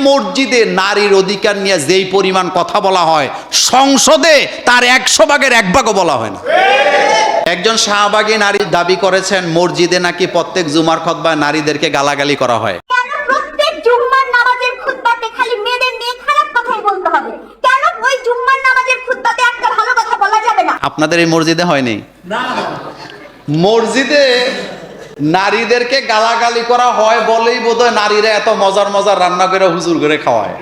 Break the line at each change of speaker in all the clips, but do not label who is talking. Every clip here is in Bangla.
মসজিদে নারীর অধিকার নিয়ে যেই পরিমাণ কথা বলা হয়, সংসদে তার 100 ভাগের 1 ভাগও বলা হয় না। একজন শাহবাগী নারী দাবি করেছেন মসজিদে নাকি প্রত্যেক জুমার খুতবায় নারীদেরকে গালাগালি করা হয়।
প্রত্যেক জুম্মার নামাজের খুতবাতে খালি মেয়েদের নিয়ে খারাপ কথাই বলতে হবে? কেন ওই জুম্মার নামাজের খুতবাতে একটা ভালো কথা বলা যাবে না?
আপনাদের এই মসজিদে হয়নি? মসজিদে নারীদেরকে গালাগালি করা হয় বলেই বোধহয় নারীরা এত মজার মজার রান্না করে হুজুর করে খাওয়ায়।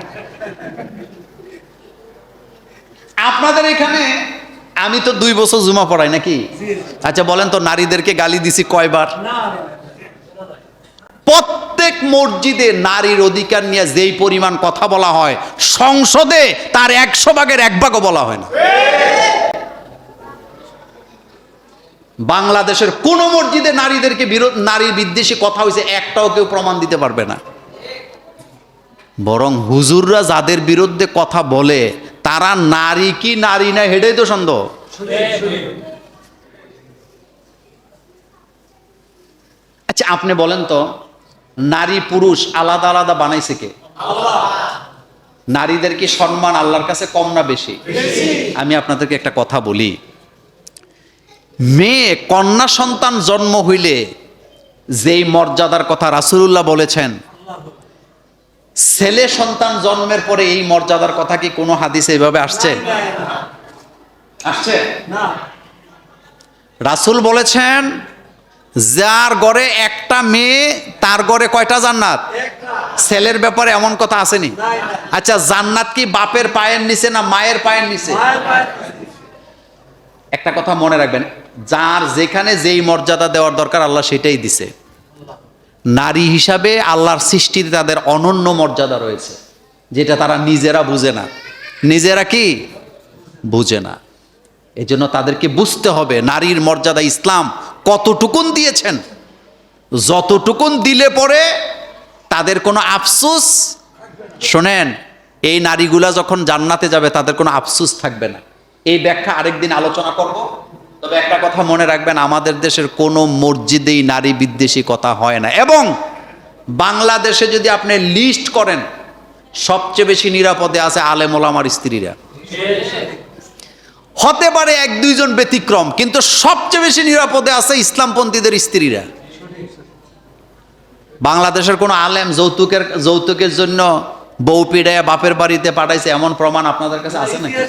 আপনাদের এখানে আমি তো 2 বছর জুমা পড়াই নাকি? আচ্ছা বলেন তো, নারীদেরকে গালি দিছি কয়বার? প্রত্যেক মসজিদে নারীর অধিকার নিয়ে যেই পরিমাণ কথা বলা হয়, সংসদে তার 100 ভাগের 1 ভাগও বলা হয় না। বাংলাদেশের কোন মসজিদে নারীদেরকে নারী বিদ্বেষী কথা হয়েছে একটাও কেউ প্রমাণ দিতে পারবে না। বরং হুজুররা যাদের বিরুদ্ধে কথা বলে তারা নারী কি নারী না হেডেই তো সন্দেহ। আচ্ছা আপনি বলেন তো, নারী পুরুষ আলাদা আলাদা বানাইছে কে? নারীদের কি সম্মান আল্লাহর কাছে কম না বেশি? আমি আপনাদেরকে একটা কথা বলি, মেয়ে কন্যা সন্তান জন্ম হইলে যেই মর্যাদার কথা রাসূলুল্লাহ বলেছেন, ছেলে সন্তান জন্মের পরে এই মর্যাদার কথা কি কোনো হাদিসে এইভাবে আসছে? আসছে না। রাসূল বলেছেন যার ঘরে একটা মেয়ে তার ঘরে কয়টা জান্নাত? ছেলের ব্যাপারে এমন কথা আসেনি? আচ্ছা জান্নাত কি বাপের পায়ের নিচে না মায়ের পায়ের নিচে? একটা কথা মনে রাখবেন, যার যেখানে যেই মর্যাদা দেওয়ার দরকার আল্লাহ সেটাই দিছে। নারী হিসাবে আল্লাহর সৃষ্টিতে তাদের অনন্য মর্যাদা রয়েছে, যেটা তারা নিজেরা বুঝে না। নিজেরা কি বুঝে না, এজন্য তাদেরকে বুঝতে হবে নারীর মর্যাদা ইসলাম কতটুকুন দিয়েছেন। যতটুকুন দিলে পরে তাদের কোনো আফসোস, শোনেন, এই নারীগুলা যখন জান্নাতে যাবে তাদের কোনো আফসোস থাকবে না। এই ব্যাখ্যা আরেকদিন আলোচনা করব। তবে একটা কথা মনে রাখবেন, আমাদের দেশের কোনো মসজিদেই নারী বিদ্বেষী কথা হয় না। এবং বাংলাদেশে যদি আপনি লিস্ট করেন, সবচেয়ে বেশি নিরাপদে আছে আলেম ওলামার স্ত্রীরা। হতে পারে 1-2 জন ব্যতিক্রম, কিন্তু সবচেয়ে বেশি নিরাপদে আছে ইসলামপন্থীদের স্ত্রীরা। বাংলাদেশের কোনো আলেম যৌতুকের জন্য বউ পিড়ায় বাপের বাড়িতে পাঠাইছে এমন প্রমাণ আপনাদের কাছে আছে নাকি?